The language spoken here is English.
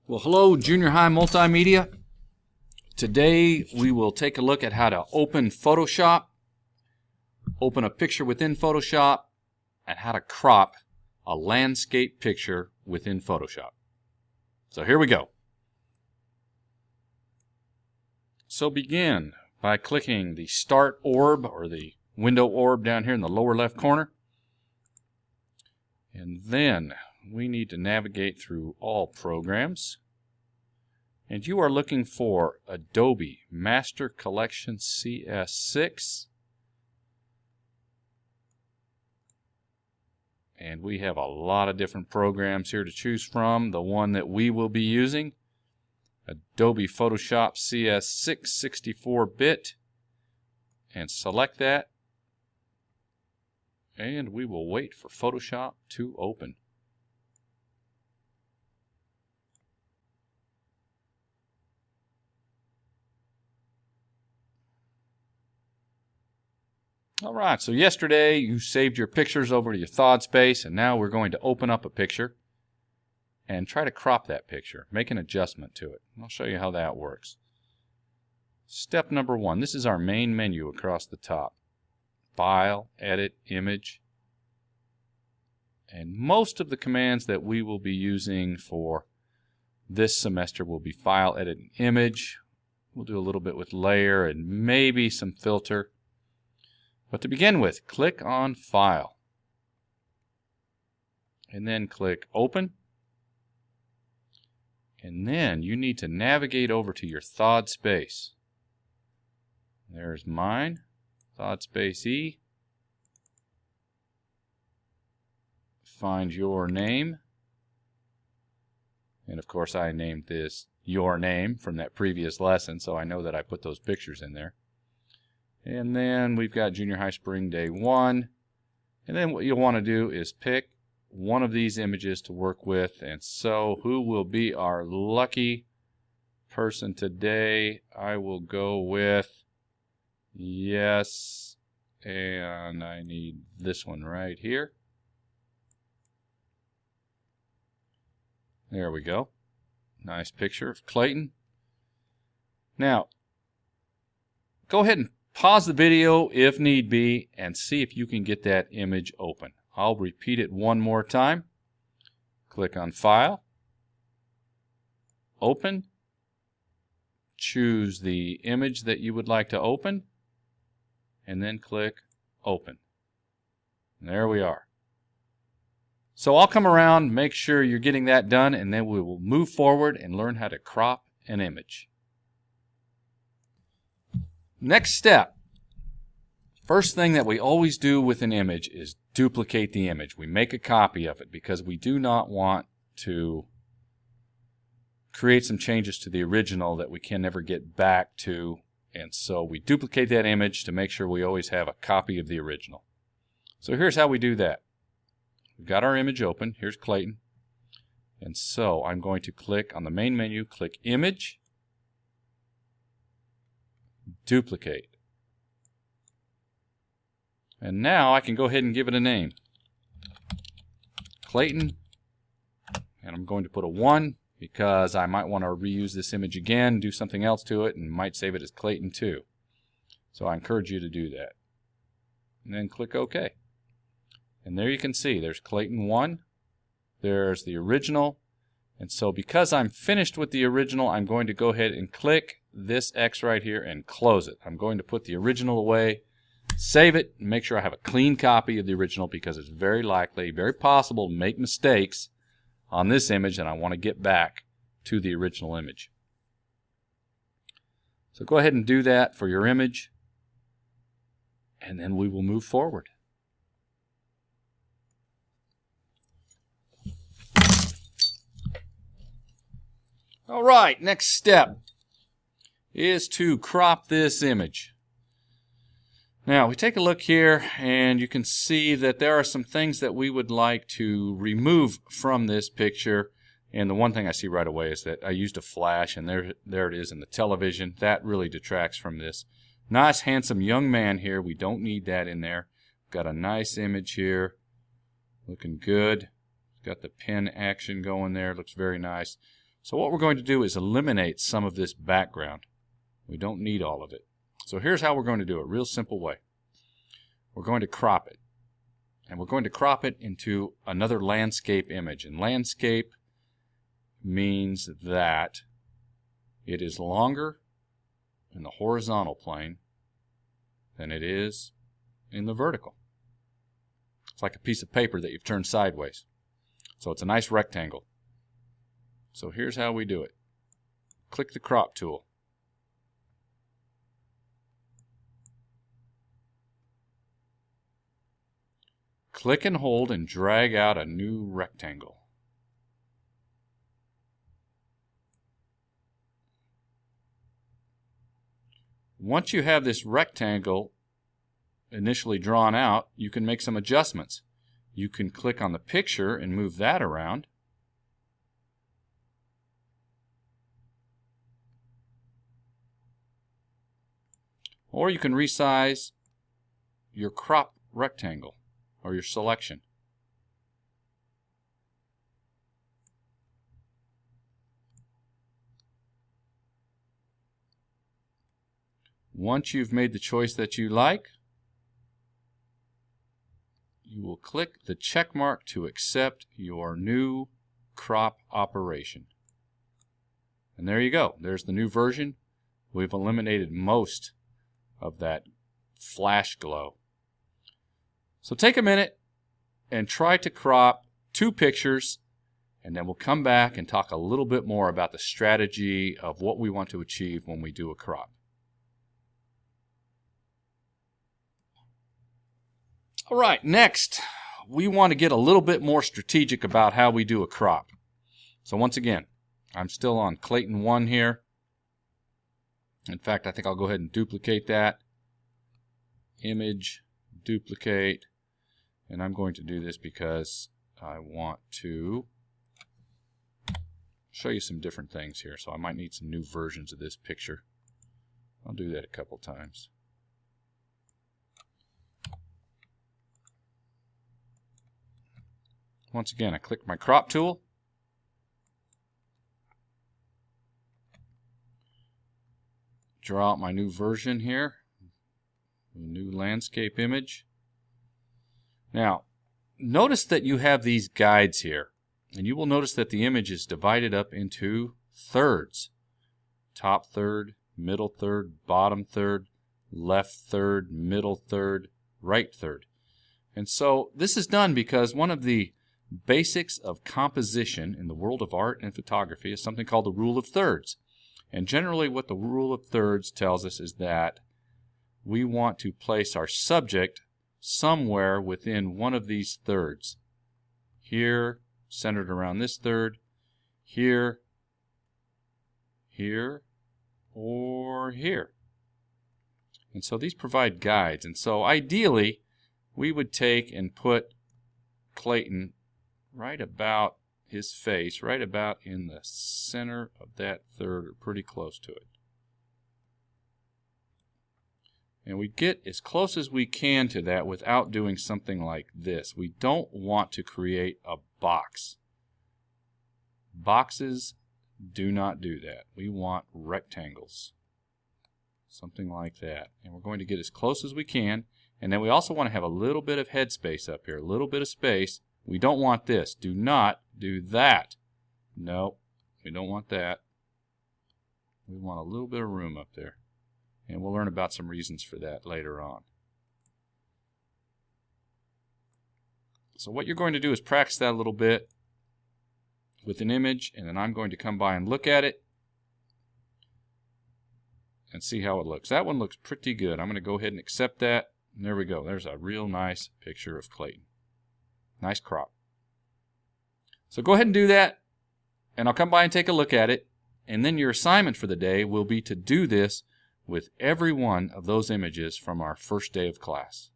Well, hello, Junior High Multimedia. Today we will take a look at how to open Photoshop, open a picture within Photoshop, and how to crop a landscape picture within Photoshop. So here we go. So begin by clicking the Start Orb or the window orb down here in the lower left corner. And then we need to navigate through all programs. And you are looking for Adobe Master Collection CS6. And we have a lot of different programs here to choose from. The one that we will be using, Adobe Photoshop CS6 64-bit. And select that. And we will wait for Photoshop to open. Alright, so yesterday you saved your pictures over to your thawed space, and now we're going to open up a picture and try to crop that picture, make an adjustment to it. I'll show you how that works. Step number one, this is our main menu across the top. File, Edit, Image. And most of the commands that we will be using for this semester will be File, Edit, and Image. We'll do a little bit with Layer and maybe some Filter. But to begin with, click on File. And then click Open. And then you need to navigate over to your thawed space. There's mine. Thawed space E. Find your name. And of course I named this Your Name from that previous lesson, so I know that I put those pictures in there. And then we've got Junior High Spring Day 1. And then what you'll want to do is pick one of these images to work with. And so who will be our lucky person today? I will go with yes. And I need this one right here. There we go. Nice picture of Clayton. Now, go ahead and pause the video if need be and see if you can get that image open. I'll repeat it one more time. Click on File, Open, choose the image that you would like to open, and then click Open. And there we are. So I'll come around, make sure you're getting that done, and then we will move forward and learn how to crop an image. Next step, first thing that we always do with an image is duplicate the image. We make a copy of it because we do not want to create some changes to the original that we can never get back to. And so we duplicate that image to make sure we always have a copy of the original. So here's how we do that. We've got our image open. Here's Clayton. And so I'm going to click on the main menu, click Image, Duplicate. And now I can go ahead and give it a name. Clayton. And I'm going to put a 1 because I might want to reuse this image again, do something else to it, and might save it as Clayton 2. So I encourage you to do that. And then click OK. And there you can see there's Clayton 1. There's the original. And so because I'm finished with the original, I'm going to go ahead and click this X right here and close it. I'm going to put the original away, save it, and make sure I have a clean copy of the original because it's very likely, very possible to make mistakes on this image, and I want to get back to the original image. So go ahead and do that for your image, and then we will move forward. All right, next step is to crop this image. Now, we take a look here, and you can see that there are some things that we would like to remove from this picture. And the one thing I see right away is that I used a flash, and there it is in the television. That really detracts from this. Nice, handsome young man here. We don't need that in there. Got a nice image here. Looking good. Got the pen action going there. Looks very nice. So what we're going to do is eliminate some of this background. We don't need all of it. So here's how we're going to do it, real simple way. We're going to crop it. And we're going to crop it into another landscape image. And landscape means that it is longer in the horizontal plane than it is in the vertical. It's like a piece of paper that you've turned sideways. So it's a nice rectangle. So here's how we do it. Click the crop tool. Click and hold and drag out a new rectangle. Once you have this rectangle initially drawn out, you can make some adjustments. You can click on the picture and move that around. Or you can resize your crop rectangle or your selection. Once you've made the choice that you like, you will click the check mark to accept your new crop operation. And there you go. There's the new version. We've eliminated most of that flash glow. So take a minute and try to crop 2 pictures, and then we'll come back and talk a little bit more about the strategy of what we want to achieve when we do a crop. All right, next, we want to get a little bit more strategic about how we do a crop. So once again, I'm still on Clayton 1 here. In fact, I think I'll go ahead and duplicate that. Image, duplicate, and I'm going to do this because I want to show you some different things here. So I might need some new versions of this picture. I'll do that a couple times. Once again, I click my crop tool. Draw out my new version here, a new landscape image. Now, notice that you have these guides here, and you will notice that the image is divided up into thirds. Top third, middle third, bottom third, left third, middle third, right third. And so this is done because one of the basics of composition in the world of art and photography is something called the rule of thirds. And generally what the rule of thirds tells us is that we want to place our subject somewhere within one of these thirds. Here, centered around this third, here, here, or here. And so these provide guides. And so ideally, we would take and put Clayton right about his face, right about in the center of that third, or pretty close to it. And we get as close as we can to that without doing something like this. We don't want to create a box. Boxes do not do that. We want rectangles. Something like that. And we're going to get as close as we can. And then we also want to have a little bit of headspace up here, a little bit of space. We don't want this. Do not do that. No, we don't want that. We want a little bit of room up there. And we'll learn about some reasons for that later on. So what you're going to do is practice that a little bit with an image, and then I'm going to come by and look at it and see how it looks. That one looks pretty good. I'm going to go ahead and accept that. And there we go. There's a real nice picture of Clayton. Nice crop. So go ahead and do that, and I'll come by and take a look at it. And then your assignment for the day will be to do this with every one of those images from our first day of class.